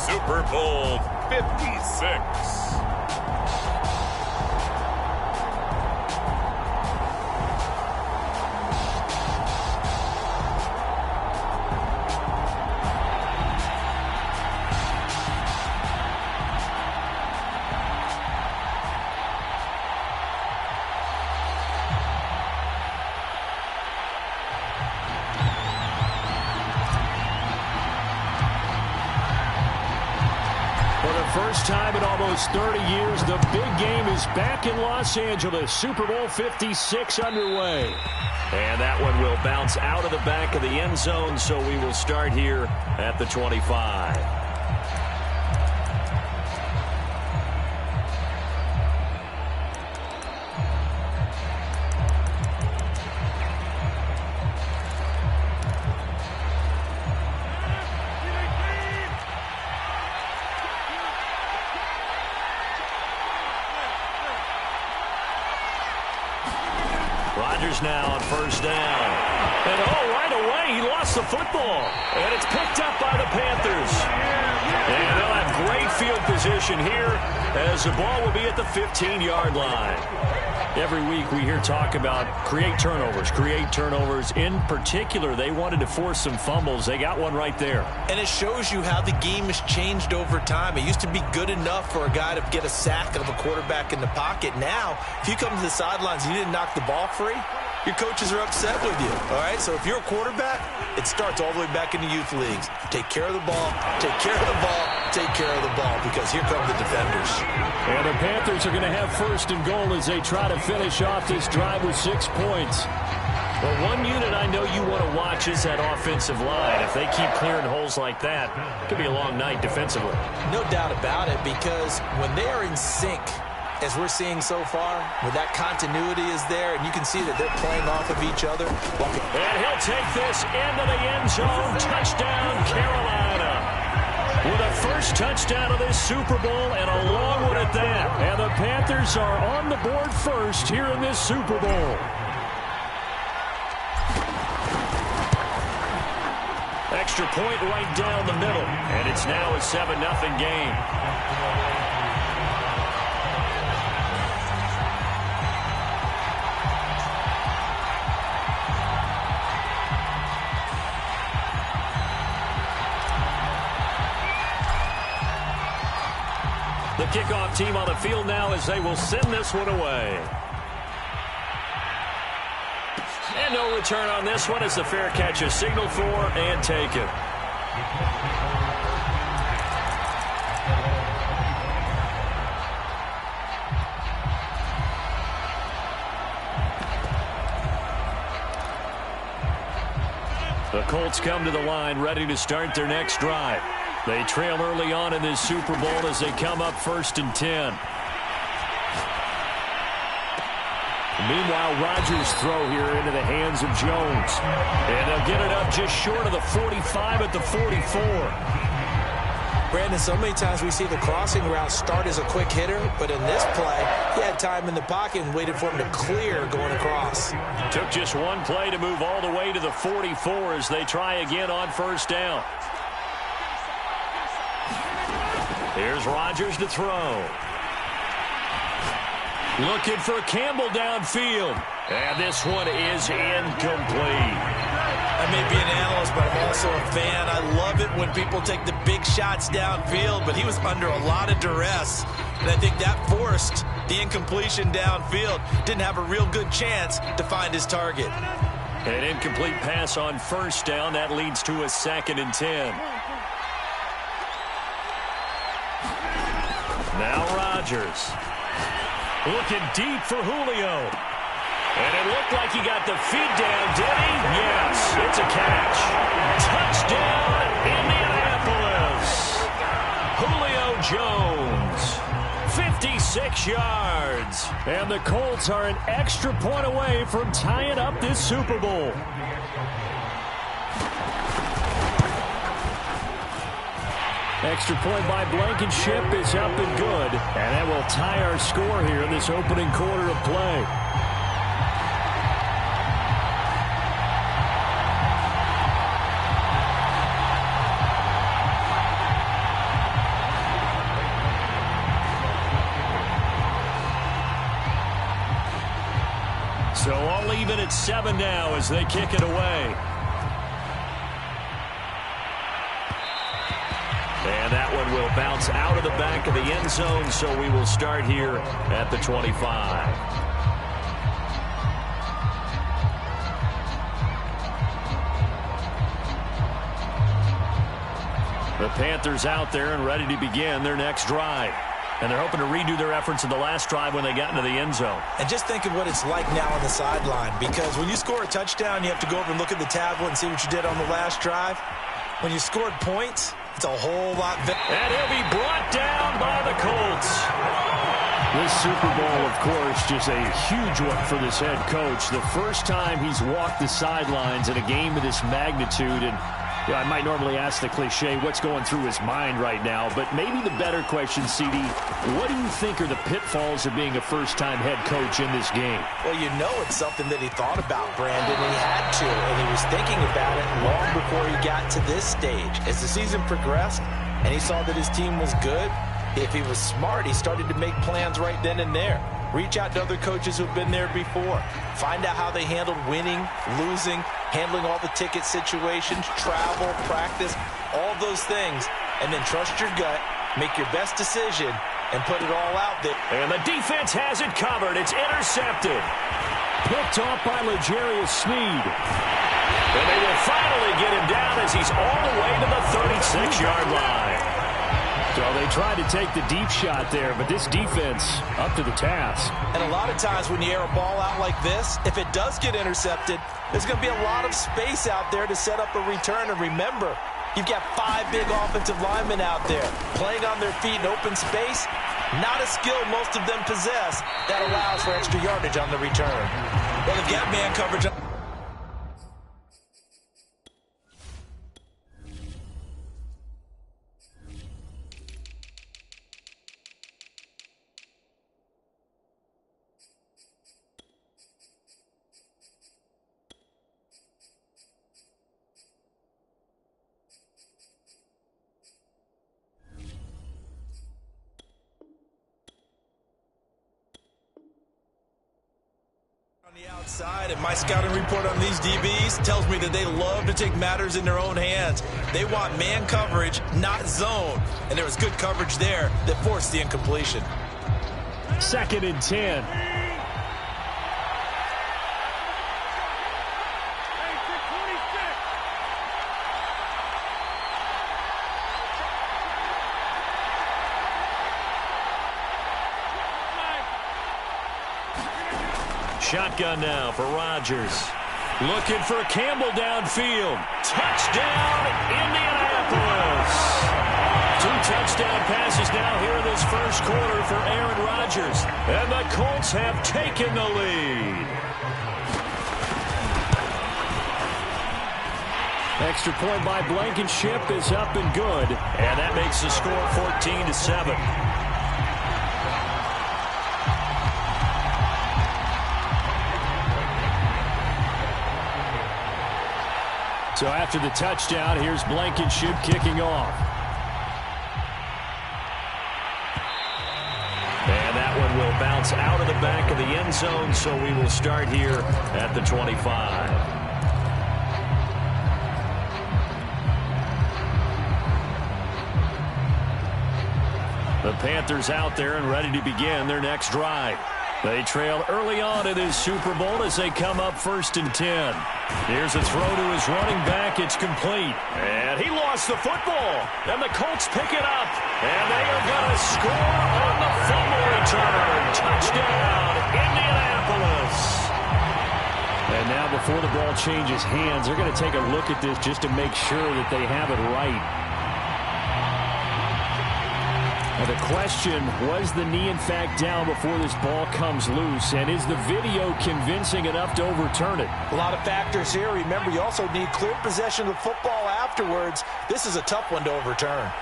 Super Bowl 56. First time in almost 30 years, the big game is back in Los Angeles. Super Bowl 56 underway. And that one will bounce out of the back of the end zone, so we will start here at the 25. Rodgers now on first down. And right away, he lost the football. And it's picked up by the Panthers. And they'll have great field position here as the ball will be at the 15-yard line. Every week we hear talk about create turnovers. In particular, they wanted to force some fumbles. They got one right there. And it shows you how the game has changed over time. It used to be good enough for a guy to get a sack of a quarterback in the pocket. Now, if you come to the sidelines and you didn't knock the ball free, your coaches are upset with you. All right, so if you're a quarterback, it starts all the way back in the youth leagues. Take care of the ball, take care of the ball, take care of the ball, because here come the defenders. And the Panthers are going to have first and goal as they try to finish off this drive with 6 points. Well, one unit I know you want to watch is that offensive line. If they keep clearing holes like that, it could be a long night defensively. No doubt about it, because when they are in sync, as we're seeing so far, where that continuity is there, and you can see that they're playing off of each other. And he'll take this into the end zone. Touchdown, Carolina. With a first touchdown of this Super Bowl, and a long one at that. And the Panthers are on the board first here in this Super Bowl. Extra point right down the middle. And it's now a 7-0 game. The kickoff team on the field now as they will send this one away. And no return on this one as the fair catch is signaled for and taken. The Colts come to the line ready to start their next drive. They trail early on in this Super Bowl as they come up 1st and 10. Meanwhile, Rodgers' throw here into the hands of Jones. And they'll get it up just short of the 45 at the 44. Brandon, so many times we see the crossing route start as a quick hitter, but in this play, he had time in the pocket and waited for him to clear going across. Took just one play to move all the way to the 44 as they try again on first down. Here's Rodgers to throw. Looking for Campbell downfield. And this one is incomplete. I may be an analyst, but I'm also a fan. I love it when people take the big shots downfield, but he was under a lot of duress. And I think that forced the incompletion downfield. Didn't have a real good chance to find his target. An incomplete pass on first down. That leads to a 2nd and 10. Now Rodgers. Looking deep for Julio. And it looked like he got the feed down, did he? Yes, it's a catch. Touchdown, Indianapolis. Julio Jones, 56 yards. And the Colts are an extra point away from tying up this Super Bowl. Extra point by Blankenship is up and good. And that will tie our score here in this opening quarter of play. So all even at 7 now as they kick it away. And that one will bounce out of the back of the end zone, so we will start here at the 25. The Panthers out there and ready to begin their next drive. And they're hoping to redo their efforts in the last drive when they got into the end zone. And just think of what it's like now on the sideline, because when you score a touchdown, you have to go over and look at the tablet and see what you did on the last drive. When you scored points, it's a whole lot better. And he'll be brought down by the Colts. This Super Bowl, of course, just a huge one for this head coach. The first time he's walked the sidelines in a game of this magnitude. And I might normally ask the cliche, what's going through his mind right now? But maybe the better question, CD, what do you think are the pitfalls of being a first-time head coach in this game? Well, you know it's something that he thought about, Brandon. He had to, and he was thinking about it long before he got to this stage. As the season progressed and he saw that his team was good, if he was smart, he started to make plans right then and there. Reach out to other coaches who've been there before. Find out how they handled winning, losing, handling all the ticket situations, travel, practice, all those things. And then trust your gut, make your best decision, and put it all out there. And the defense has it covered. It's intercepted. Picked off by L'Jarius Sneed. And they will finally get him down as he's all the way to the 36-yard line. So they tried to take the deep shot there, but this defense up to the task. And a lot of times when you air a ball out like this, if it does get intercepted, there's going to be a lot of space out there to set up a return. And remember, you've got 5 big offensive linemen out there playing on their feet in open space. Not a skill most of them possess that allows for extra yardage on the return. Well, they've got man coverage. The outside, and my scouting report on these DBs tells me that they love to take matters in their own hands. They want man coverage, not zone. And there was good coverage there that forced the incompletion. 2nd and 10. Shotgun now for Rodgers. Looking for Campbell downfield. Touchdown, Indianapolis. 2 touchdown passes now here in this first quarter for Aaron Rodgers. And the Colts have taken the lead. Extra point by Blankenship is up and good. And that makes the score 14-7. So after the touchdown, here's Blankenship kicking off. And that one will bounce out of the back of the end zone, so we will start here at the 25. The Panthers out there and ready to begin their next drive. They trail early on in this Super Bowl as they come up 1st and 10. Here's a throw to his running back. It's complete. And he lost the football. And the Colts pick it up. And they are going to score on the fumble return. Touchdown, Indianapolis. And now before the ball changes hands, they're going to take a look at this just to make sure that they have it right. Now the question, was the knee in fact down before this ball comes loose? And is the video convincing enough to overturn it? A lot of factors here. Remember, you also need clear possession of the football afterwards. This is a tough one to overturn.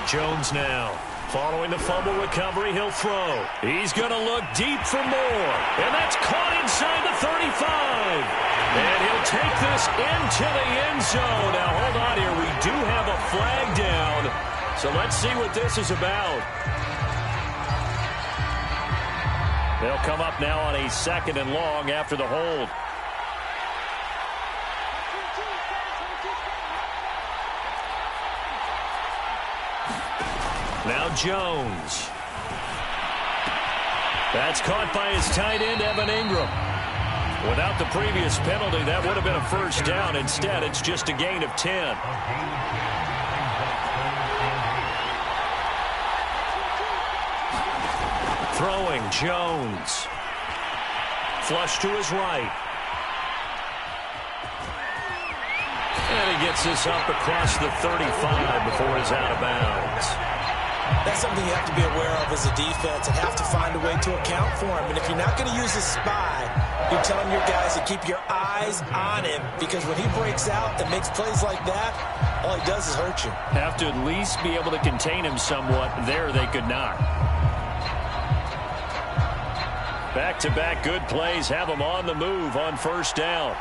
Jones now. Following the fumble recovery, he'll throw. He's going to look deep for more. And that's caught inside the 35. And he'll take this into the end zone. Now, hold on here. We do have a flag down. So let's see what this is about. They'll come up now on a 2nd and long after the hold. Now Jones. That's caught by his tight end, Evan Ingram. Without the previous penalty, that would have been a first down. Instead, it's just a gain of 10. Throwing, Jones. Flush to his right. And he gets this up across the 35 before he's out of bounds. That's something you have to be aware of as a defense and have to find a way to account for him. And if you're not going to use a spy, you're telling your guys to keep your eyes on him, because when he breaks out and makes plays like that, all he does is hurt you. Have to at least be able to contain him somewhat. There they could not. Back-to-back good plays have him on the move on first down.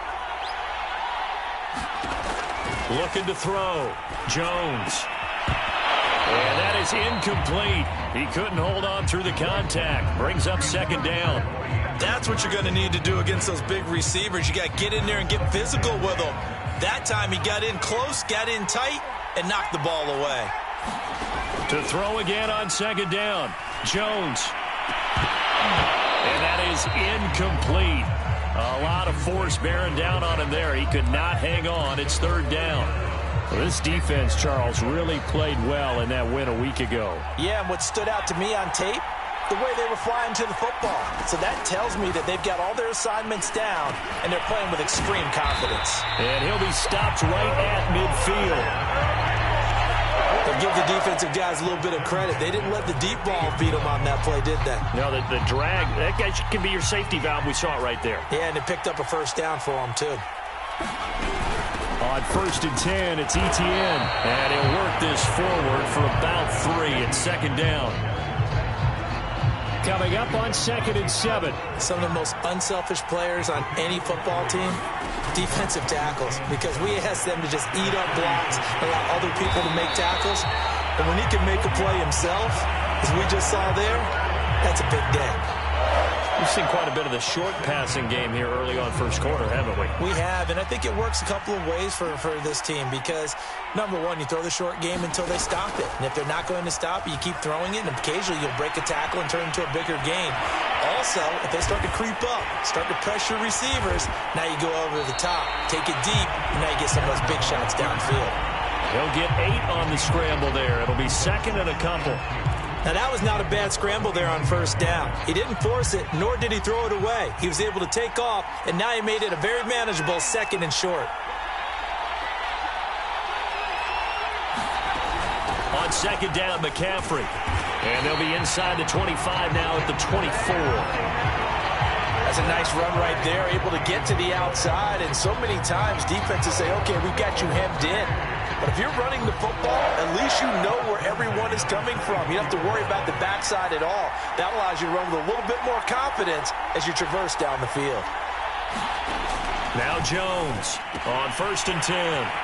Looking to throw. Jones. And that is incomplete. He couldn't hold on through the contact. Brings up 2nd down. That's what you're going to need to do against those big receivers. You got to get in there and get physical with them. That time he got in close, got in tight, and knocked the ball away. To throw again on 2nd down. Jones. And that is incomplete. A lot of force bearing down on him there. He could not hang on. It's 3rd down. Well, this defense, Charles, really played well in that win a week ago. Yeah, and what stood out to me on tape, the way they were flying to the football. So that tells me that they've got all their assignments down, and they're playing with extreme confidence. And he'll be stopped right at midfield. They'll give the defensive guys a little bit of credit. They didn't let the deep ball beat them on that play, did they? No, the drag, that guy can be your safety valve. We saw it right there. Yeah, and it picked up a first down for them, too. On 1st and 10, it's Etienne. And he'll work this forward for about 3 and 2nd down. Coming up on 2nd and 7. Some of the most unselfish players on any football team, defensive tackles, because we ask them to just eat up blocks, allow other people to make tackles. And when he can make a play himself, as we just saw there, that's a big day. We've seen quite a bit of the short passing game here early on first quarter, haven't we? We have, and I think it works a couple of ways for this team because, number one, you throw the short game until they stop it. And if they're not going to stop it, you keep throwing it, and occasionally you'll break a tackle and turn it into a bigger gain. Also, if they start to creep up, start to pressure receivers, now you go over the top, take it deep, and now you get some of those big shots downfield. He'll get 8 on the scramble there. It'll be 2nd and a couple. Now, that was not a bad scramble there on first down. He didn't force it, nor did he throw it away. He was able to take off, and now he made it a very manageable 2nd and short. On 2nd down, McCaffrey. And they'll be inside the 25 now at the 24. That's a nice run right there, able to get to the outside. And so many times defenses say, okay, we've got you hemmed in. But if you're running the football, at least you know where everyone is coming from. You don't have to worry about the backside at all. That allows you to run with a little bit more confidence as you traverse down the field. Now Jones on 1st and 10.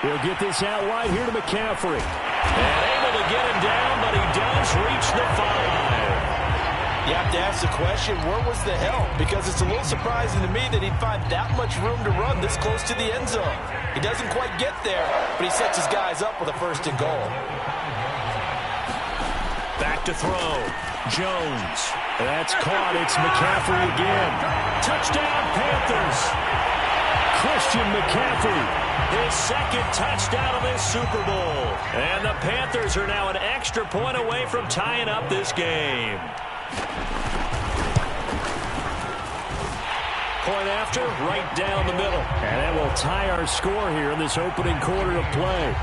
He'll get this out wide here to McCaffrey. And able to get him down, but he does reach the 5. You have to ask the question, where was the help? Because it's a little surprising to me that he'd find that much room to run this close to the end zone. He doesn't quite get there, but he sets his guys up with a 1st and goal. Back to throw. Jones. That's caught. It's McCaffrey again. Touchdown, Panthers. Christian McCaffrey. His 2nd touchdown of this Super Bowl. And the Panthers are now an extra point away from tying up this game. Point after, right down the middle. And that will tie our score here in this opening quarter of play.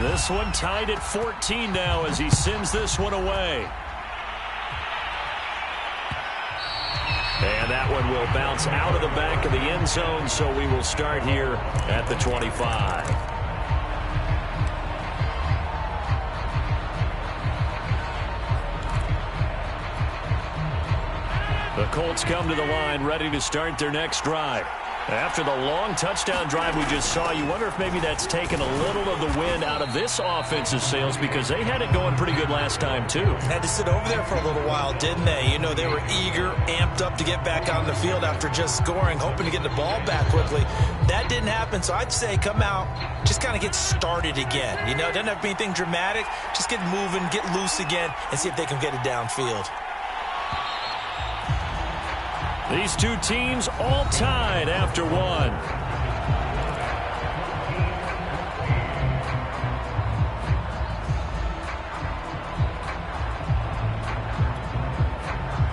This one tied at 14 now as he sends this one away. And that one will bounce out of the back of the end zone, so we will start here at the 25. The Colts come to the line, ready to start their next drive. After the long touchdown drive we just saw, you wonder if maybe that's taken a little of the wind out of this offensive sails, because they had it going pretty good last time, too. Had to sit over there for a little while, didn't they? You know, they were eager, amped up to get back on the field after just scoring, hoping to get the ball back quickly. That didn't happen, so I'd say come out, just kind of get started again. You know, it doesn't have to be anything dramatic. Just get moving, get loose again, and see if they can get it downfield. These two teams all tied after one.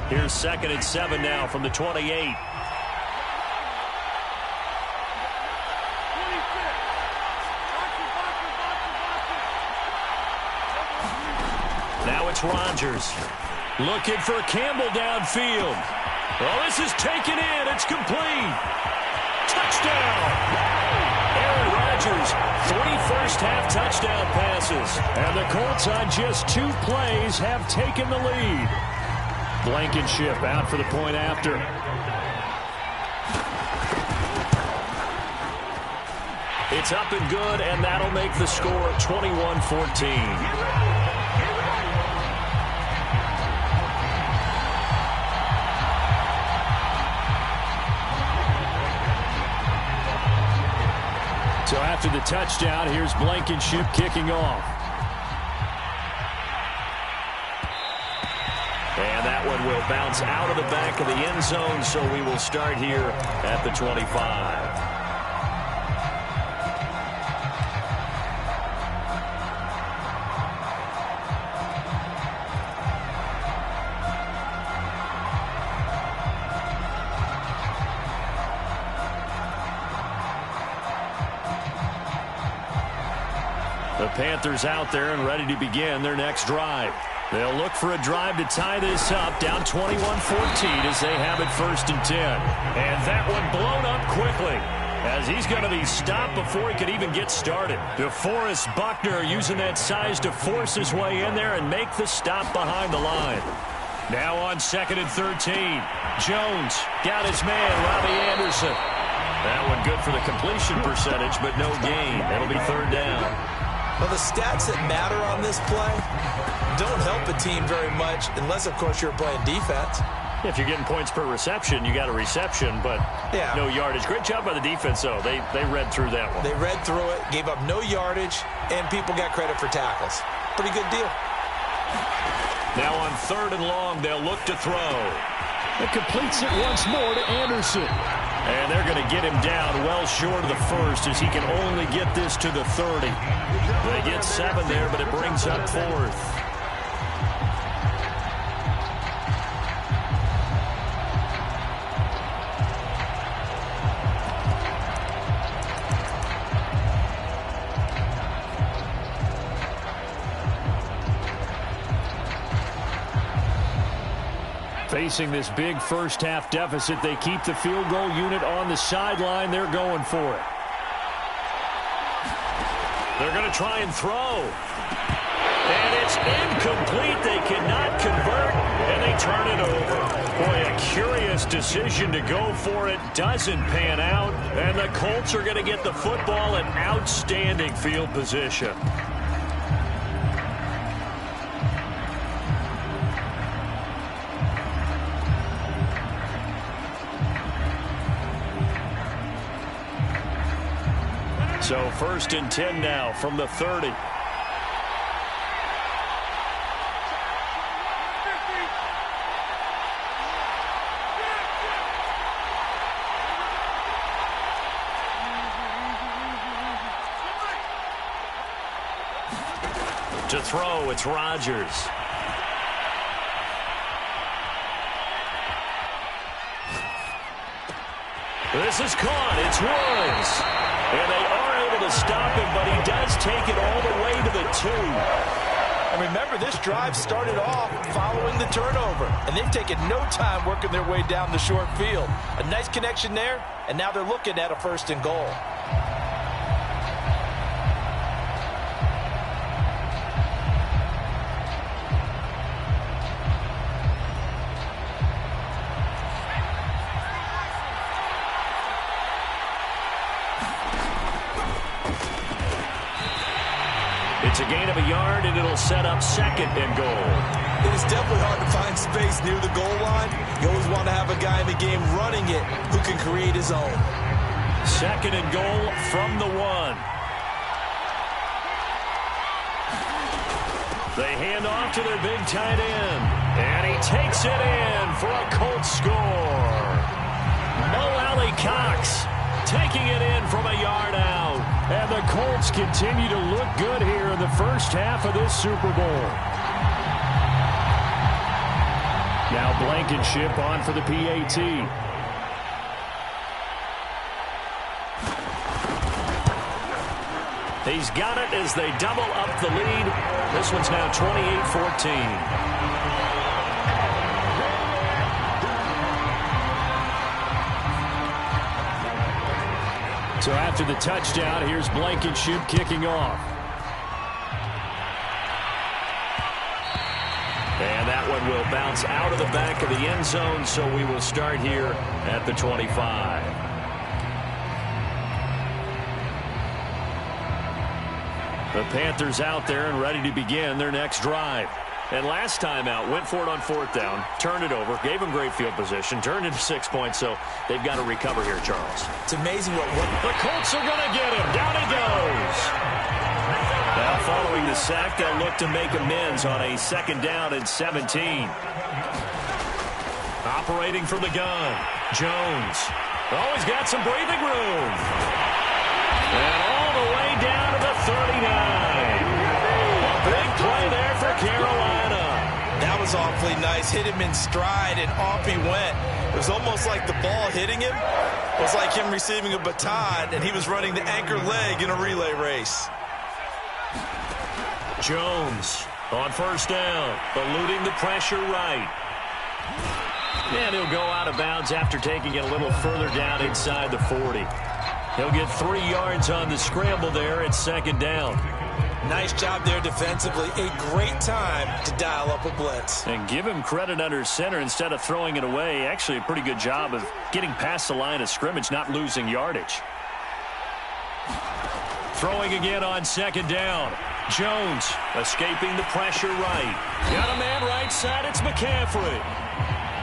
Here's 2nd and 7 now from the 28. Now it's Rodgers. Looking for Campbell downfield. Oh, this is taken in. It's complete. Touchdown. Aaron Rodgers, 3 first-half touchdown passes. And the Colts on just 2 plays have taken the lead. Blankenship out for the point after. It's up and good, and that'll make the score 21-14. So after the touchdown, here's Blankenship kicking off. And that one will bounce out of the back of the end zone, so we will start here at the 25. The Panthers out there and ready to begin their next drive. They'll look for a drive to tie this up, down 21-14 as they have it 1st and 10. And that one blown up quickly as he's going to be stopped before he could even get started. DeForest Buckner using that size to force his way in there and make the stop behind the line. Now on 2nd and 13. Jones got his man, Robbie Anderson. That one good for the completion percentage, but no gain. It'll be 3rd down. Well, the stats that matter on this play don't help a team very much unless, of course, you're playing defense. If you're getting points per reception, you got a reception, but no yardage. Great job by the defense, though. They read through that one. They read through it, gave up no yardage, and people got credit for tackles. Pretty good deal. Now on 3rd and long, they'll look to throw. It completes it once more to Anderson. And they're going to get him down well short of the 1st as he can only get this to the 30. They get 7 there, but it brings up 4th. Facing this big first-half deficit, they keep the field goal unit on the sideline. They're going for it. They're going to try and throw. And it's incomplete. They cannot convert, and they turn it over. Boy, a curious decision to go for it. Doesn't pan out, and the Colts are going to get the football in outstanding field position. So 1st and 10 now from the 30. To throw, it's Rodgers. This is caught. It's Woods. And they are able to stop him, but he does take it all the way to the 2. And remember, this drive started off following the turnover, and they've taken no time working their way down the short field. A nice connection there, and now they're looking at a 1st and goal. It's a gain of a yard, and it'll set up 2nd and goal. It is definitely hard to find space near the goal line. You always want to have a guy in the game running it who can create his own. 2nd and goal from the 1. They hand off to their big tight end. And he takes it in for a Colts score. Mo Alley Cox taking it in from a yard out. And the Colts continue to look good here in the first half of this Super Bowl. Now Blankenship on for the PAT. He's got it as they double up the lead. This one's now 28-14. So after the touchdown, here's Blankenship kicking off. And that one will bounce out of the back of the end zone, so we will start here at the 25. The Panthers out there and ready to begin their next drive. And last time out, went for it on 4th down, turned it over, gave them great field position, turned into 6 points, so they've got to recover here, Charles. It's amazing what the Colts are going to get him. Down he goes. Now following the sack, they'll look to make amends on a 2nd down and 17. Operating from the gun, Jones. Oh, he's got some breathing room. And all the way down to the 39. A big play there for Carolina. That was awfully nice. Hit him in stride, and off he went. It was almost like the ball hitting him. It was like him receiving a baton, and he was running the anchor leg in a relay race. Jones on 1st down, eluding the pressure right. And he'll go out of bounds after taking it a little further down inside the 40. He'll get 3 yards on the scramble there at 2nd down. Nice job there defensively. A great time to dial up a blitz. And give him credit under center instead of throwing it away. Actually a pretty good job of getting past the line of scrimmage, not losing yardage. Throwing again on 2nd down. Jones escaping the pressure right. Got a man right side. It's McCaffrey.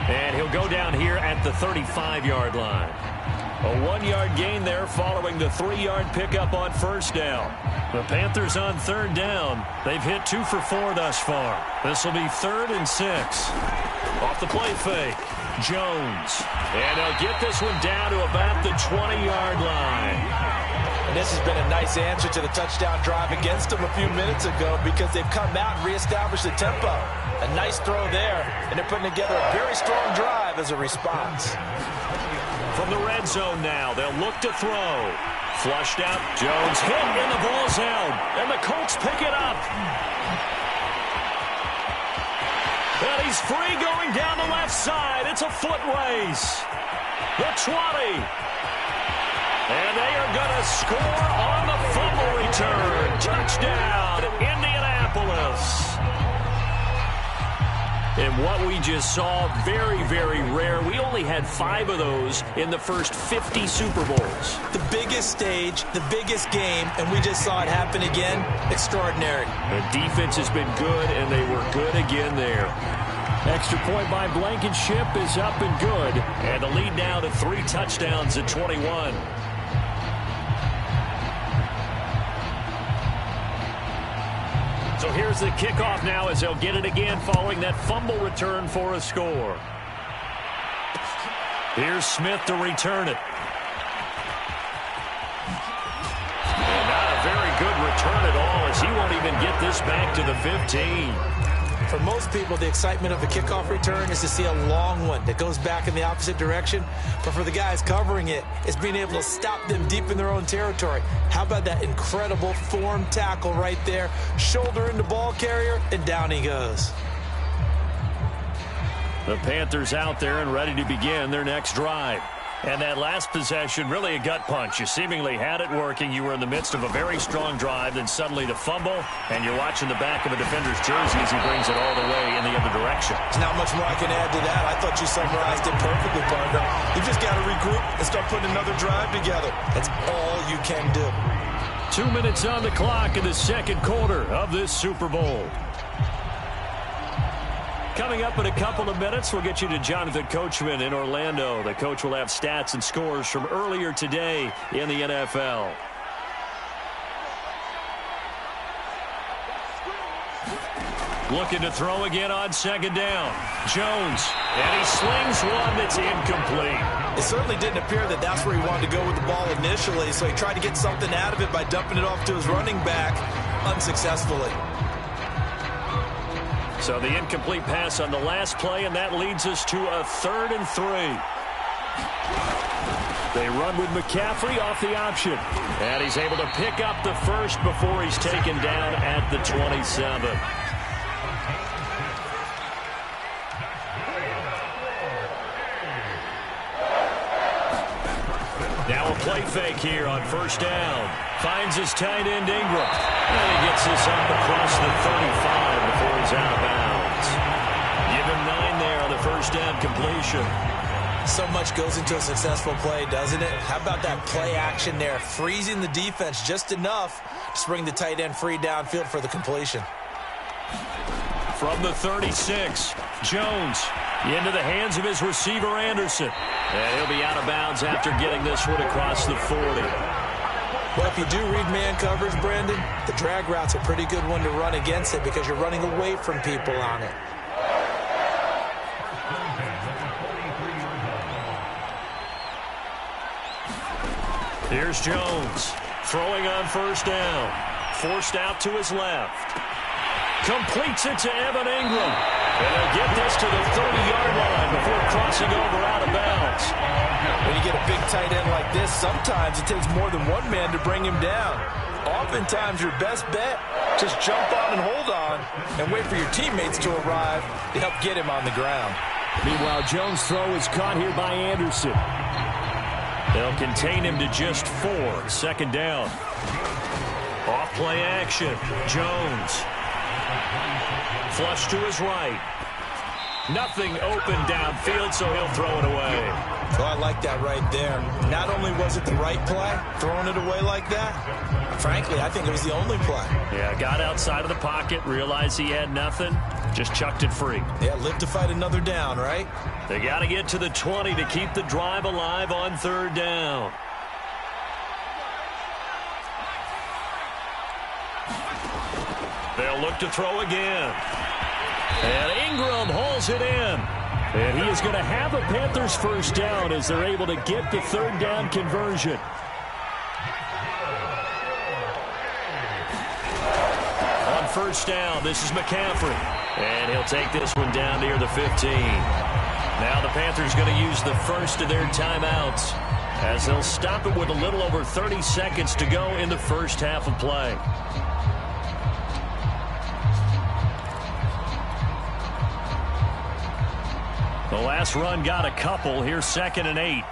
And he'll go down here at the 35-yard line. A 1-yard gain there following the 3-yard pickup on 1st down. The Panthers on 3rd down. They've hit 2 for 4 thus far. This will be 3rd and 6. Off the play fake. Jones. And they'll get this one down to about the 20-yard line. And this has been a nice answer to the touchdown drive against them a few minutes ago because they've come out and reestablished the tempo. A nice throw there, and they're putting together a very strong drive as a response. From the red zone now, they'll look to throw. Flushed out, Jones hit, and the ball's out. And the Colts pick it up. And he's free going down the left side. It's a foot race. The 20. And they are going to score on the fumble return. Touchdown, Indianapolis. And what we just saw, very, very rare. We only had 5 of those in the first 50 Super Bowls. The biggest stage, the biggest game, and we just saw it happen again. Extraordinary. The defense has been good, and they were good again there. Extra point by Blankenship is up and good. And the lead now to 3 touchdowns at 21. So here's the kickoff now as they'll get it again following that fumble return for a score. Here's Smith to return it. And not a very good return at all as he won't even get this back to the 15. For most people, the excitement of a kickoff return is to see a long one that goes back in the opposite direction. But for the guys covering it, it's being able to stop them deep in their own territory. How about that incredible form tackle right there? Shoulder into ball carrier, and down he goes. The Panthers out there and ready to begin their next drive. And that last possession, really a gut punch. You seemingly had it working. You were in the midst of a very strong drive. Then suddenly the fumble, and you're watching the back of a defender's jersey as he brings it all the way in the other direction. There's not much more I can add to that. I thought you summarized it perfectly, partner. You just got to regroup and start putting another drive together. That's all you can do. 2 minutes on the clock in the second quarter of this Super Bowl. Coming up in a couple of minutes, we'll get you to Jonathan Coachman in Orlando. The coach will have stats and scores from earlier today in the NFL. Looking to throw again on second down. Jones, and he slings one that's incomplete. It certainly didn't appear that that's where he wanted to go with the ball initially, so he tried to get something out of it by dumping it off to his running back unsuccessfully. So the incomplete pass on the last play, and that leads us to a 3rd and 3. They run with McCaffrey off the option. And he's able to pick up the first before he's taken down at the 27. Now a play fake here on first down. Finds his tight end Ingram. And he gets this up across the 35 before he's out of bounds. Give him 9 there on the first down completion. So much goes into a successful play, doesn't it? How about that play action there? Freezing the defense just enough to bring the tight end free downfield for the completion. From the 36, Jones into the hands of his receiver, Anderson. And he'll be out of bounds after getting this one across the 40. Well, if you do read man coverage, Brandon, the drag route's a pretty good one to run against it because you're running away from people on it. Here's Jones throwing on first down. Forced out to his left. Completes it to Evan Ingram. And they'll get this to the 30-yard line before crossing over out of bounds. When you get a big tight end like this, sometimes it takes more than one man to bring him down. Oftentimes, your best bet, just jump on and hold on and wait for your teammates to arrive to help get him on the ground. Meanwhile, Jones' throw is caught here by Anderson. They'll contain him to just 4. Second down. Off play action. Jones. Flush to his right. Nothing open downfield, so he'll throw it away. So I like that right there. Not only was it the right play, throwing it away like that, frankly, I think it was the only play. Yeah, got outside of the pocket, realized he had nothing, just chucked it free. Yeah, live to fight another down, right? They got to get to the 20 to keep the drive alive on third down. They'll look to throw again. And Ingram hauls it in. And he is going to have a Panthers first down as they're able to get the third down conversion. On first down, this is McCaffrey. And he'll take this one down near the 15. Now the Panthers going to use the first of their timeouts as they'll stop it with a little over 30 seconds to go in the first half of play. The last run got a couple. Here's 2nd and 8.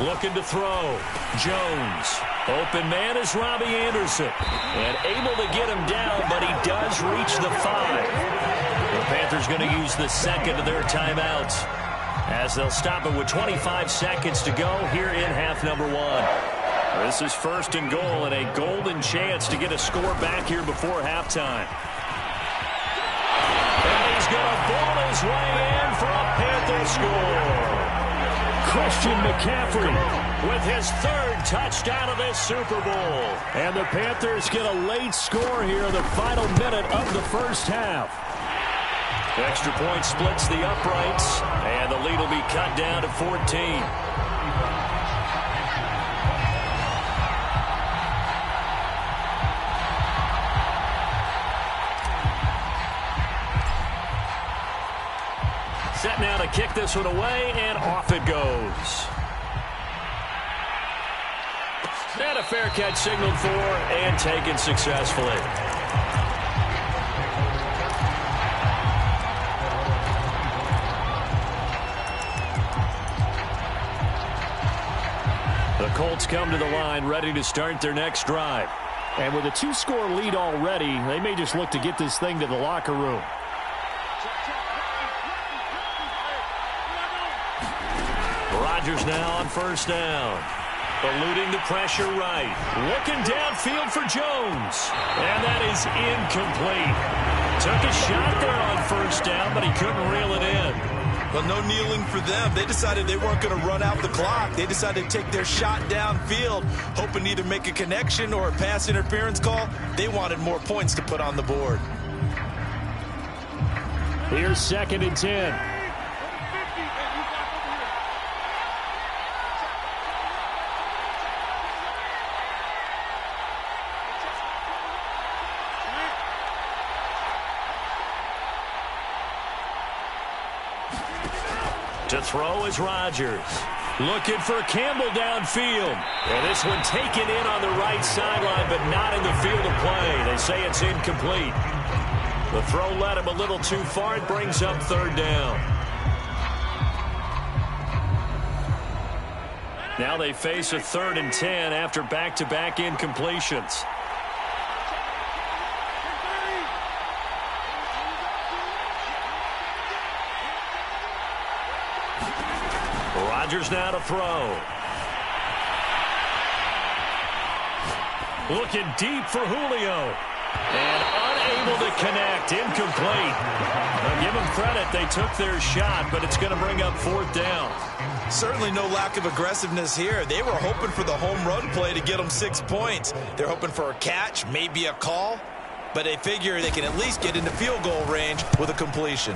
Looking to throw. Jones. Open man is Robbie Anderson. And able to get him down, but he does reach the 5. The Panthers going to use the second of their timeouts as they'll stop it with 25 seconds to go here in half number 1. This is 1st and goal and a golden chance to get a score back here before halftime. He's going to ball his way in for a Panther score. Christian McCaffrey with his 3rd touchdown of this Super Bowl. And the Panthers get a late score here in the final minute of the first half. The extra point splits the uprights, and the lead will be cut down to 14. Set now to kick this one away, and off it goes. And a fair catch signaled for and taken successfully. The Colts come to the line ready to start their next drive. And with a 2-score lead already, they may just look to get this thing to the locker room. Rodgers now on first down. Eluding the pressure right. Looking downfield for Jones. And that is incomplete. Took a shot there on first down, but he couldn't reel it in. Well, no kneeling for them. They decided they weren't going to run out the clock. They decided to take their shot downfield, hoping to either make a connection or a pass interference call. They wanted more points to put on the board. Here's 2nd and 10. To throw is Rodgers. Looking for Campbell downfield. And this one taken in on the right sideline, but not in the field of play. They say it's incomplete. The throw led him a little too far. It brings up 3rd down. Now they face a 3rd and 10 after back-to-back incompletions. Rodgers now to throw. Looking deep for Julio. And unable to connect. Incomplete. Now give them credit. They took their shot, but it's going to bring up 4th down. Certainly no lack of aggressiveness here. They were hoping for the home run play to get them 6 points. They're hoping for a catch, maybe a call, but they figure they can at least get into field goal range with a completion.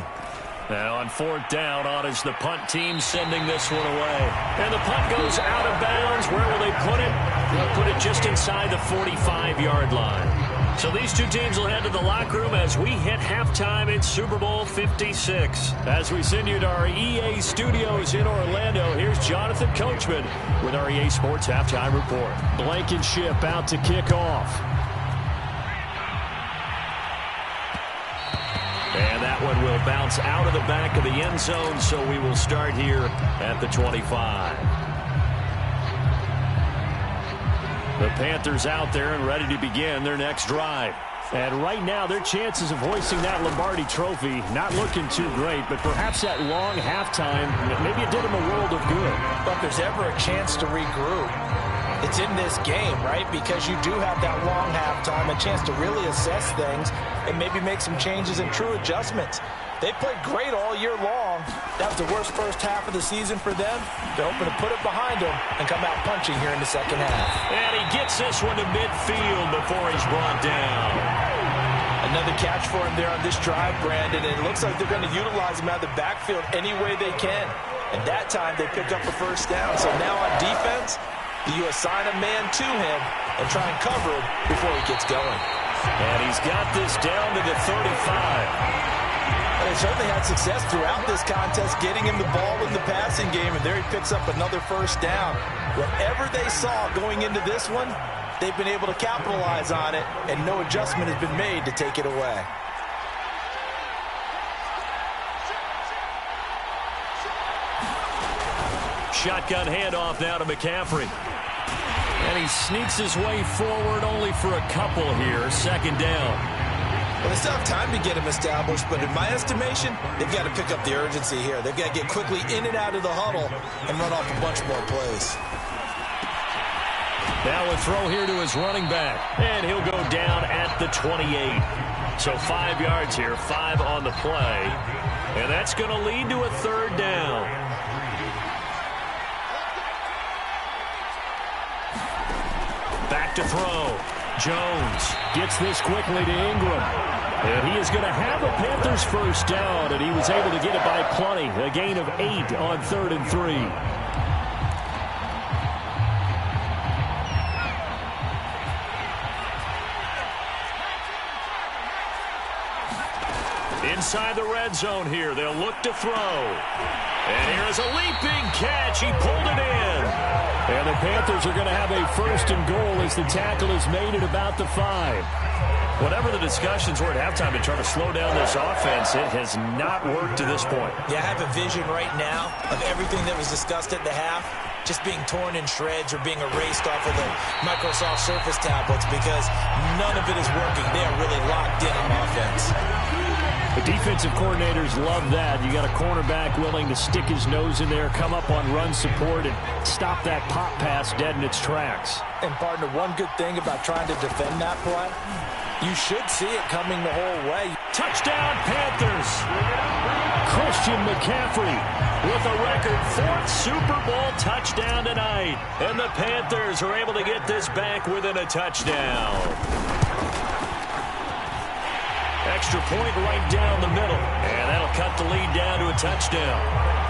Now on 4th down, on is the punt team sending this one away. And the punt goes out of bounds. Where will they put it? They'll put it just inside the 45-yard line. So these two teams will head to the locker room as we hit halftime in Super Bowl 56. As we send you to our EA studios in Orlando, here's Jonathan Coachman with our EA Sports Halftime Report. Blankenship out to kick off. And that one will bounce out of the back of the end zone, so we will start here at the 25. The Panthers out there and ready to begin their next drive. And right now, their chances of hoisting that Lombardi trophy not looking too great, but perhaps that long halftime, maybe it did them a world of good. But if there's ever a chance to regroup, it's in this game, right? Because you do have that long halftime, a chance to really assess things and maybe make some changes and true adjustments. They played great all year long. That was the worst first half of the season for them. They're hoping to put it behind them and come out punching here in the second half. And he gets this one to midfield before he's brought down. Another catch for him there on this drive, Brandon, and it looks like they're going to utilize him out of the backfield any way they can. And that time they pick up a first down. So now on defense, you assign a man to him and try and cover him before he gets going. And he's got this down to the 35. They certainly had success throughout this contest getting him the ball in the passing game, and there he picks up another first down. Whatever they saw going into this one, they've been able to capitalize on it, and no adjustment has been made to take it away. Shotgun handoff now to McCaffrey. And he sneaks his way forward only for a couple here. 2nd down. Well, they still have time to get him established, but in my estimation, they've got to pick up the urgency here. They've got to get quickly in and out of the huddle and run off a bunch more plays. Now a throw here to his running back. And he'll go down at the 28. So 5 yards here, 5 on the play. And that's going to lead to a 3rd down. Back to throw. Jones gets this quickly to Ingram. And he is going to have a Panthers first down, and he was able to get it by plenty. A gain of 8 on 3rd and 3. Inside the red zone here, they'll look to throw. And here is a leaping catch. He pulled it in. And the Panthers are going to have a 1st and goal as the tackle is made at about the 5. Whatever the discussions were at halftime to try to slow down this offense, it has not worked to this point. Yeah, I have a vision right now of everything that was discussed at the half. just being torn in shreds or being erased off of the Microsoft Surface tablets because none of it is working. They are really locked in on offense. The defensive coordinators love that. You got a cornerback willing to stick his nose in there, come up on run support, and stop that pop pass dead in its tracks. And, partner, one good thing about trying to defend that play, you should see it coming the whole way. Touchdown, Panthers! Christian McCaffrey with a record 4th Super Bowl touchdown tonight. And the Panthers are able to get this back within a touchdown. Extra point right down the middle. And that'll cut the lead down to a touchdown.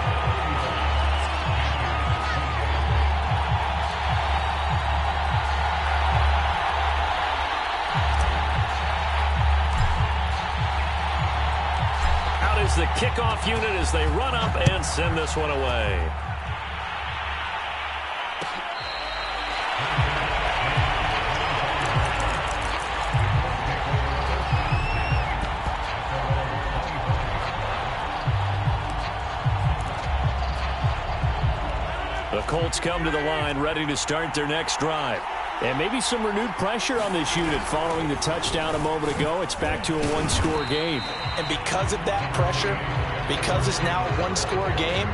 Is the kickoff unit as they run up and send this one away. The Colts come to the line ready to start their next drive. And maybe some renewed pressure on this unit following the touchdown a moment ago. It's back to a one-score game. And because of that pressure, because it's now a one-score game,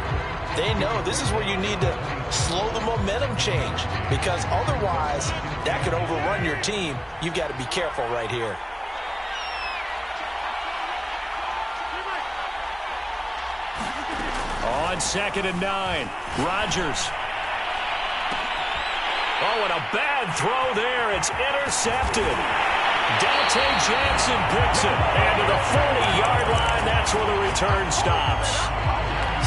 they know this is where you need to slow the momentum change. Because otherwise, that could overrun your team. You've got to be careful right here. On 2nd and 9, Rodgers. Oh, and a bad throw there. It's intercepted. Dante Jackson picks it. And to the 40-yard line, that's where the return stops.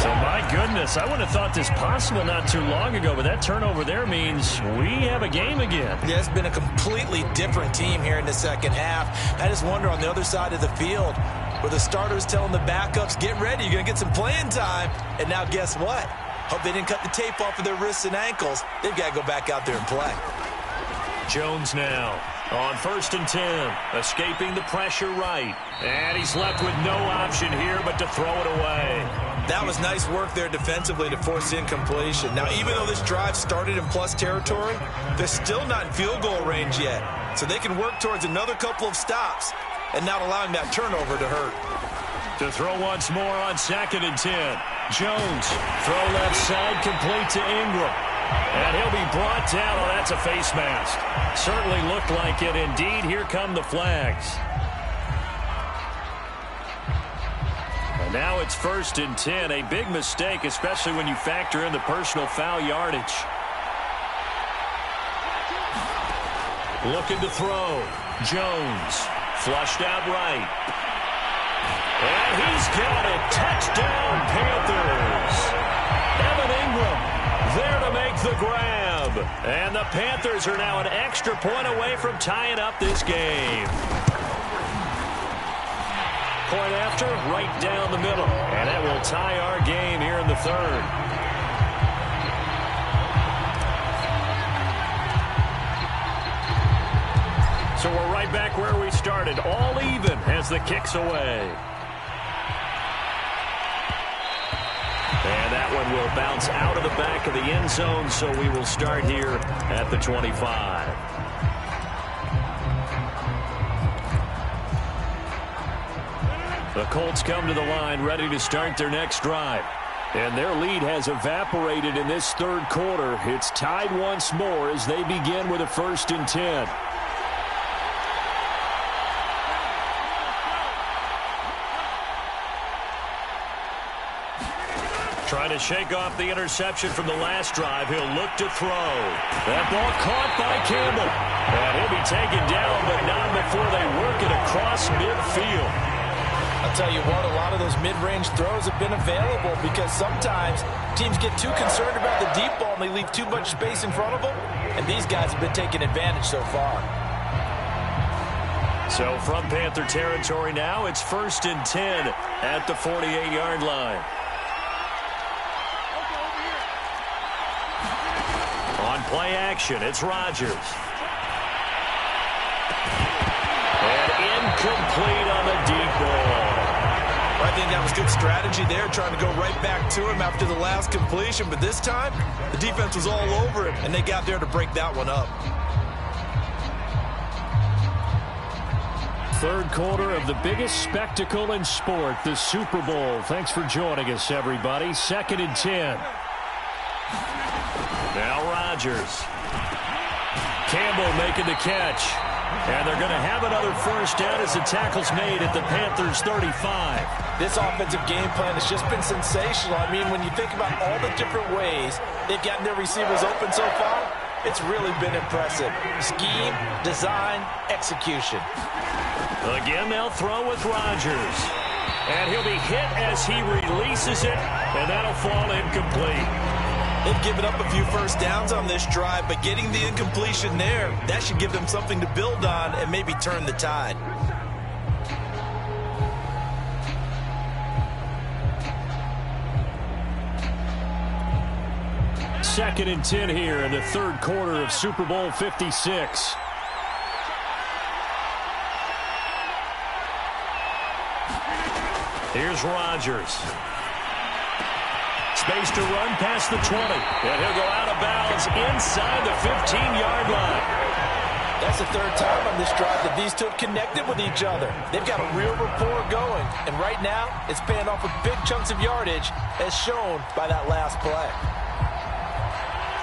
So, my goodness, I would have thought this possible not too long ago, but that turnover there means we have a game again. Yeah, it's been a completely different team here in the second half. I just wonder on the other side of the field, where the starters telling the backups, get ready, you're going to get some playing time. And now guess what? Hope they didn't cut the tape off of their wrists and ankles. They've got to go back out there and play. Jones now on 1st and 10, escaping the pressure right. And he's left with no option here but to throw it away. That was nice work there defensively to force incompletion. Now, even though this drive started in plus territory, they're still not in field goal range yet. So they can work towards another couple of stops and not allowing that turnover to hurt. To throw once more on 2nd and 10. Jones, throw left side, complete to Ingram. And he'll be brought down. Oh, that's a face mask. Certainly looked like it. Indeed, here come the flags. And now it's 1st and 10. A big mistake, especially when you factor in the personal foul yardage. Looking to throw. Jones, flushed out right. And he's got it. Touchdown, Panthers. Evan Ingram there to make the grab. And the Panthers are now an extra point away from tying up this game. Point after, right down the middle. And that will tie our game here in the 3rd. So we're right back where we started, all even as the kick's away. And that one will bounce out of the back of the end zone, so we will start here at the 25. The Colts come to the line ready to start their next drive. And their lead has evaporated in this 3rd quarter. It's tied once more as they begin with a 1st and 10. Trying to shake off the interception from the last drive. He'll look to throw. That ball caught by Campbell. And he'll be taken down, but not before they work it across midfield. I'll tell you what, a lot of those mid-range throws have been available because sometimes teams get too concerned about the deep ball and they leave too much space in front of them. And these guys have been taking advantage so far. So from Panther territory now, it's 1st and 10 at the 48-yard line. On play action, it's Rodgers. And incomplete on the deep ball. I think that was good strategy there, trying to go right back to him after the last completion. But this time, the defense was all over him, and they got there to break that one up. Third quarter of the biggest spectacle in sport, the Super Bowl. Thanks for joining us, everybody. 2nd and 10. Now Rodgers. Campbell making the catch. And they're going to have another first down as the tackle's made at the Panthers' 35. This offensive game plan has just been sensational. I mean, when you think about all the different ways they've gotten their receivers open so far, it's really been impressive. Scheme, design, execution. Again, they'll throw with Rodgers. And he'll be hit as he releases it, and that'll fall incomplete. They've given up a few first downs on this drive, but getting the incompletion there, that should give them something to build on and maybe turn the tide. Second and 10 here in the third quarter of Super Bowl 56. Here's Rodgers. Space to run past the 20. And he'll go out of bounds inside the 15-yard line. That's the third time on this drive that these two have connected with each other. They've got a real rapport going. And right now, it's paying off with big chunks of yardage, as shown by that last play.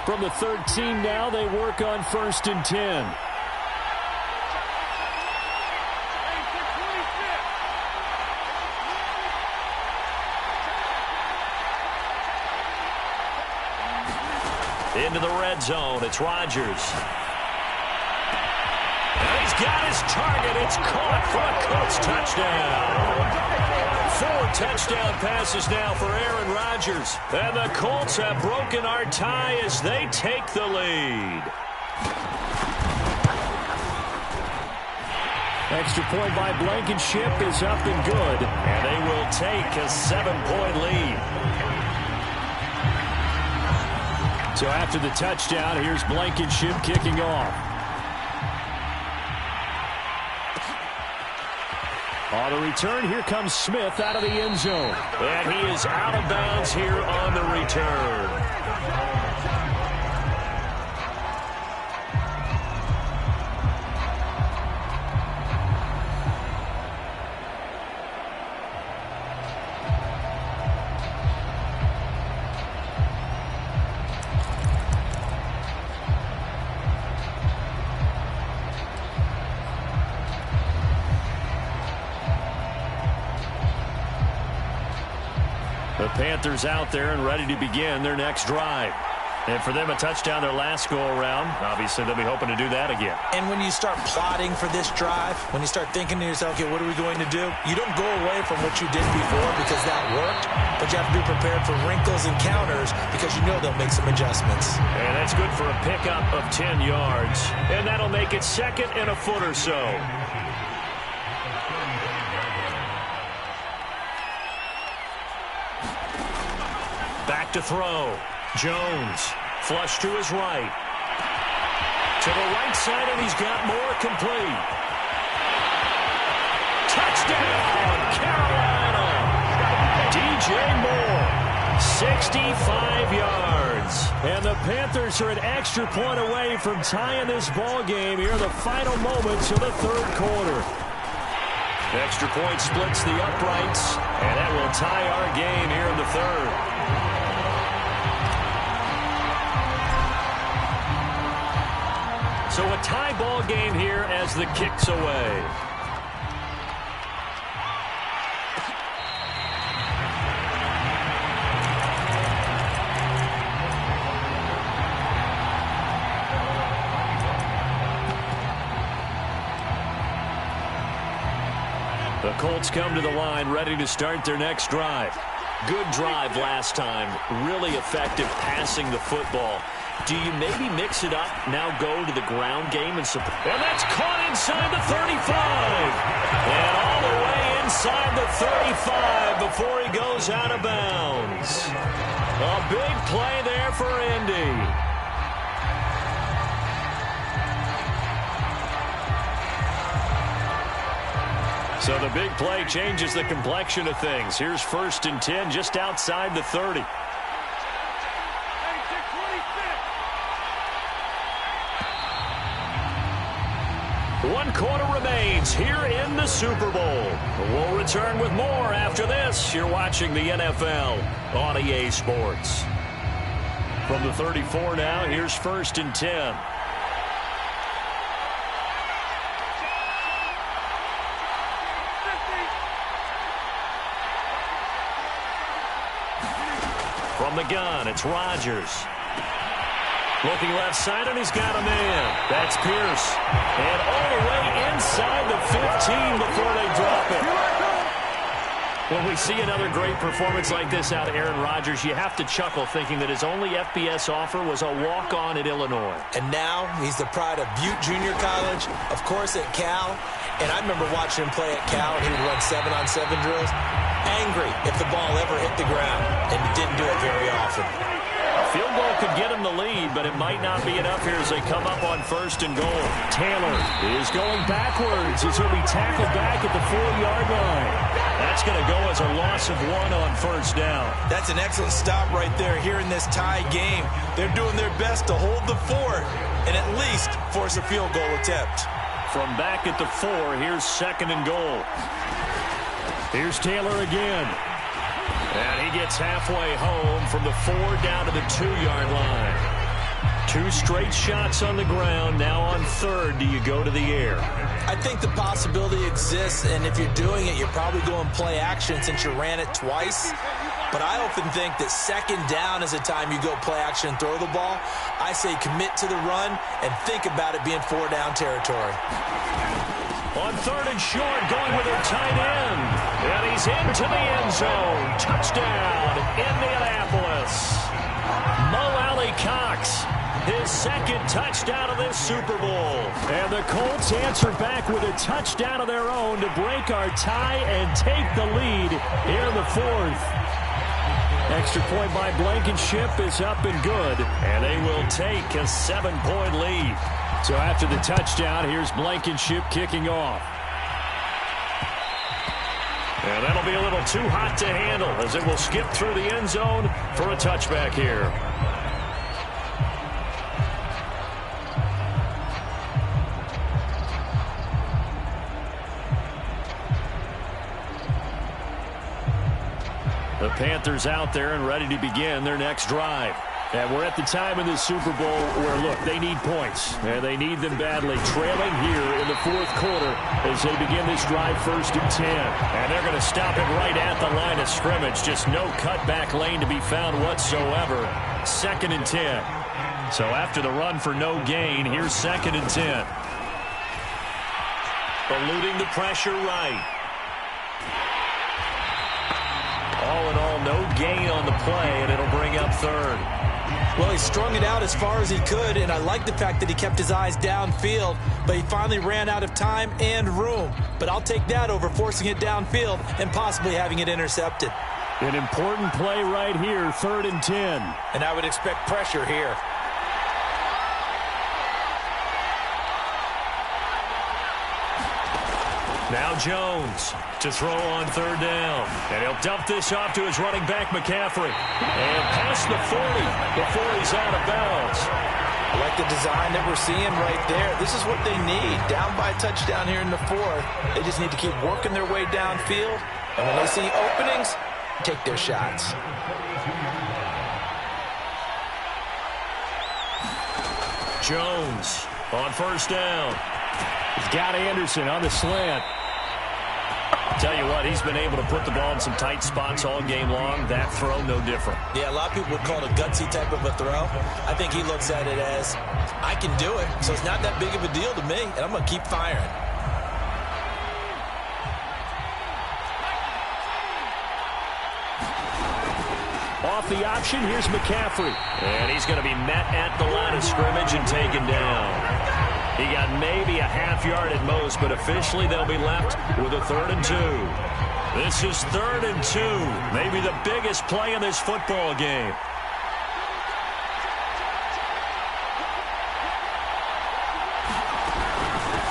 From the 13 now, they work on 1st and 10. Into the red zone. It's Rodgers. And he's got his target. It's caught for a Colts touchdown. 4 touchdown passes now for Aaron Rodgers. And the Colts have broken our tie as they take the lead. Extra point by Blankenship is up and good. And they will take a 7-point lead. So after the touchdown, here's Blankenship kicking off. On the return, here comes Smith out of the end zone. And he is out of bounds here on the return. The Panthers out there and ready to begin their next drive. And for them, a touchdown their last go-around. Obviously, they'll be hoping to do that again. And when you start plotting for this drive, when you start thinking to yourself, okay, what are we going to do? You don't go away from what you did before because that worked, but you have to be prepared for wrinkles and counters because you know they'll make some adjustments. And that's good for a pickup of 10 yards. And that'll make it 2nd and a foot or so. Back to throw. Jones. Flush to his right. To the right side, and he's got more complete. Touchdown, Carolina! DJ Moore, 65 yards. And the Panthers are an extra point away from tying this ball game here in the final moments of the third quarter. Extra point splits the uprights, and that will tie our game here in the third. So a tie ball game here as the kick's away. The Colts come to the line ready to start their next drive. Good drive last time. Really effective passing the football. Do you maybe mix it up, now go to the ground game and support? And that's caught inside the 35. And all the way inside the 35 before he goes out of bounds. A big play there for Indy. So the big play changes the complexion of things. Here's 1st and 10 just outside the 30. One quarter remains here in the Super Bowl. We'll return with more after this. You're watching the NFL on EA Sports. From the 34 now, here's 1st and 10. From the gun, it's Rodgers. Looking left side, and he's got a man. That's Pierce. And all the way inside the 15 before they drop it. When we see another great performance like this out of Aaron Rodgers, you have to chuckle thinking that his only FBS offer was a walk-on at Illinois. And now he's the pride of Butte Junior College, of course at Cal. And I remember watching him play at Cal, and he would run 7-on-7 drills. Angry if the ball ever hit the ground, and he didn't do it very often. A field goal could get him the lead, but it might not be enough here as they come up on 1st and goal. Taylor is going backwards as he'll be tackled back at the 4-yard line. That's going to go as a loss of 1 on 1st down. That's an excellent stop right there here in this tie game. They're doing their best to hold the fort and at least force a field goal attempt. From back at the 4, here's 2nd and goal. Here's Taylor again. And he gets halfway home from the 4 down to the 2-yard line. 2 straight shots on the ground. Now on 3rd, do you go to the air? I think the possibility exists, and if you're doing it, you're probably going play action since you ran it twice. But I often think that 2nd down is the time you go play action and throw the ball. I say commit to the run and think about it being 4-down territory. On 3rd and short, going with her tight end. And he's into the end zone. Touchdown, Indianapolis. Mo Alley-Cox, his 2nd touchdown of this Super Bowl. And the Colts answer back with a touchdown of their own to break our tie and take the lead here in the 4th. Extra point by Blankenship is up and good, and they will take a 7-point lead. So after the touchdown, here's Blankenship kicking off. And that'll be a little too hot to handle as it will skip through the end zone for a touchback here. The Panthers out there and ready to begin their next drive. And we're at the time in the Super Bowl where, look, they need points. And they need them badly. Trailing here in the 4th quarter as they begin this drive 1st and 10. And they're going to stop it right at the line of scrimmage. Just no cutback lane to be found whatsoever. 2nd and 10. So after the run for no gain, here's 2nd and 10. Eluding the pressure right. All in all, no gain on the play, and it'll bring up 3rd. Well, he strung it out as far as he could, and I like the fact that he kept his eyes downfield, but he finally ran out of time and room. But I'll take that over forcing it downfield and possibly having it intercepted. An important play right here, 3rd and 10. And I would expect pressure here. Now Jones to throw on 3rd down. And he'll dump this off to his running back, McCaffrey. And past the 40 before he's out of bounds. I like the design that we're seeing right there. This is what they need. Down by a touchdown here in the 4th. They just need to keep working their way downfield. And when they see openings, take their shots. Jones on 1st down. He's got Anderson on the slant. Tell you what, he's been able to put the ball in some tight spots all game long. That throw, no different. Yeah, a lot of people would call it a gutsy type of a throw. I think he looks at it as, I can do it, so it's not that big of a deal to me, and I'm going to keep firing. Off the option, here's McCaffrey. And he's going to be met at the line of scrimmage and taken down. He got maybe a half yard at most, but officially they'll be left with a 3rd and 2. This is 3rd and 2, maybe the biggest play in this football game.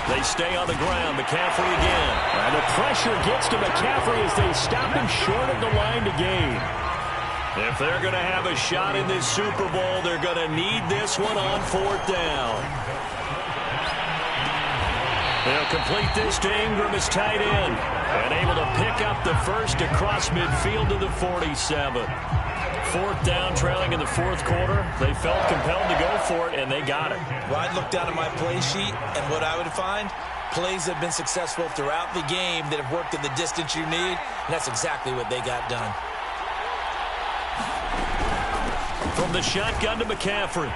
They They stay on the ground. McCaffrey again. And the pressure gets to McCaffrey as they stop him short of the line to gain. If they're going to have a shot in this Super Bowl, they're going to need this one on 4th down. They'll complete this to Ingram as tight end. And able to pick up the first across midfield to the 47. 4th down, trailing in the 4th quarter. They felt compelled to go for it, and they got it. Well, I'd look down at my play sheet, and what I would find, plays that have been successful throughout the game that have worked in the distance you need, and that's exactly what they got done. From the shotgun to McCaffrey.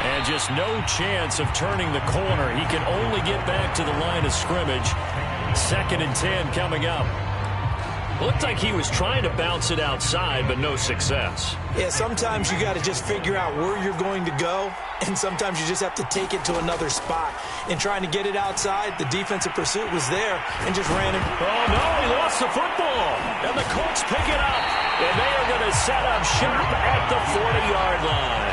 And just no chance of turning the corner. He can only get back to the line of scrimmage. 2nd and 10 coming up. Looked like he was trying to bounce it outside, but no success. Yeah, sometimes you got to just figure out where you're going to go, and sometimes you just have to take it to another spot. In trying to get it outside, the defensive pursuit was there and just ran it. Oh, no, he lost the football. And the Colts pick it up, and they are going to set up shop at the 40-yard line.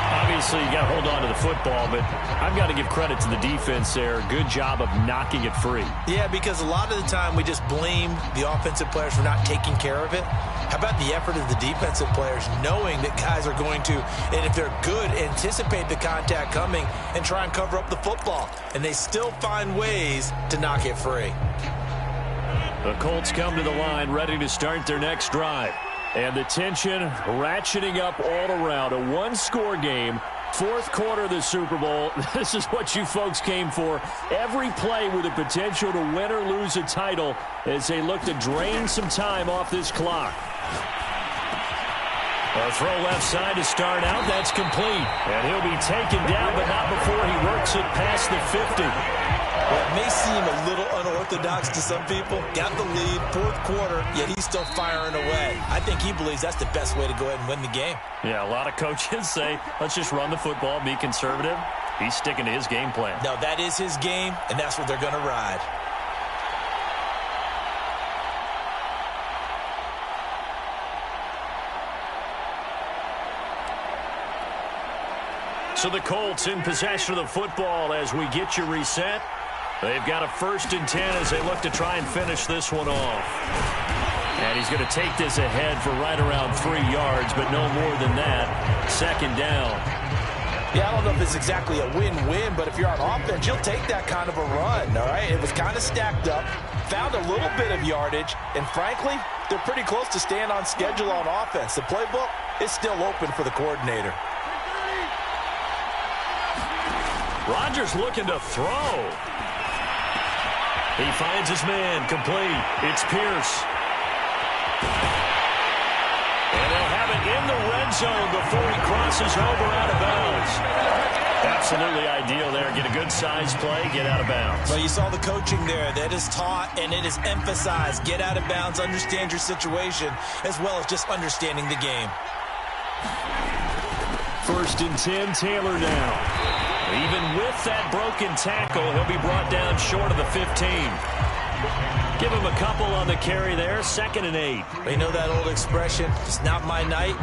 Obviously, you got to hold on to the football, but I've got to give credit to the defense there. Good job of knocking it free. Yeah, because a lot of the time we just blame the offensive players for not taking care of it. How about the effort of the defensive players knowing that guys are going to, and if they're good, anticipate the contact coming and try and cover up the football. And they still find ways to knock it free. The Colts come to the line ready to start their next drive. And the tension ratcheting up all around. A one-score game. 4th quarter of the Super Bowl. This is what you folks came for. Every play with the potential to win or lose a title as they look to drain some time off this clock. A throw left side to start out. That's complete. And he'll be taken down, but not before he works it past the 50. Well, it may seem a little unorthodox to some people. Got the lead, 4th quarter, yet he's still firing away. I think he believes that's the best way to go ahead and win the game. Yeah, a lot of coaches say, let's just run the football, be conservative. He's sticking to his game plan. No, that is his game, and that's what they're going to ride. So the Colts in possession of the football as we get you reset. They've got a 1st and 10 as they look to try and finish this one off. And he's going to take this ahead for right around 3 yards, but no more than that. 2nd down. Yeah, I don't know if it's exactly a win-win, but if you're on offense, you'll take that kind of a run, all right? It was kind of stacked up, found a little bit of yardage, and frankly, they're pretty close to staying on schedule on offense. The playbook is still open for the coordinator. Rodgers looking to throw. He finds his man, complete. It's Pierce. And they'll have it in the red zone before he crosses over out of bounds. Absolutely ideal there. Get a good size play, get out of bounds. Well, you saw the coaching there. That is taught and it is emphasized. Get out of bounds, understand your situation, as well as just understanding the game. 1st and 10, Taylor now. Even with that broken tackle, he'll be brought down short of the 15. Give him a couple on the carry there. 2nd and 8. You know that old expression, it's not my night.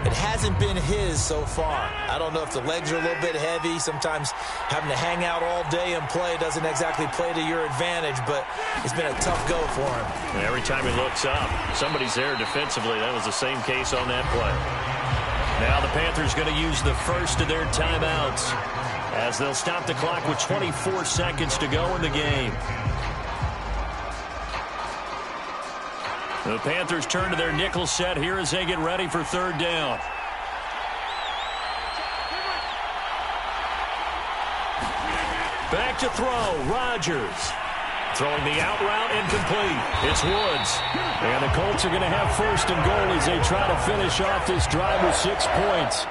It hasn't been his so far. I don't know if the legs are a little bit heavy. Sometimes having to hang out all day and play doesn't exactly play to your advantage, but it's been a tough go for him. And every time he looks up, somebody's there defensively. That was the same case on that play. Now the Panthers going to use the first of their timeouts as they'll stop the clock with 24 seconds to go in the game. The Panthers turn to their nickel set here as they get ready for 3rd down. Back to throw, Rodgers. Throwing the out route incomplete. It's Woods. And the Colts are going to have 1st and goal as they try to finish off this drive with 6 points.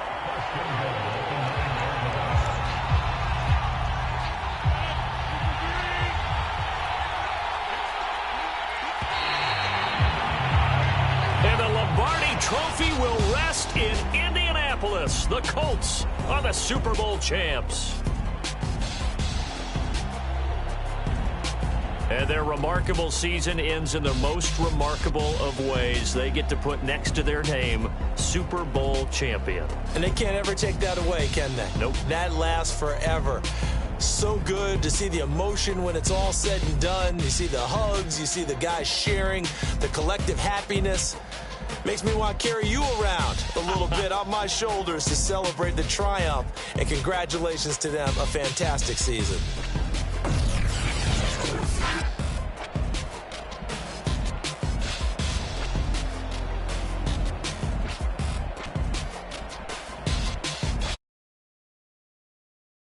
And the Lombardi Trophy will rest in Indianapolis. The Colts are the Super Bowl champs. And their remarkable season ends in the most remarkable of ways. They get to put next to their name, Super Bowl champion. And they can't ever take that away, can they? Nope. That lasts forever. So good to see the emotion when it's all said and done. You see the hugs, you see the guys sharing, the collective happiness. Makes me want to carry you around a little bit on my shoulders to celebrate the triumph. And congratulations to them, a fantastic season.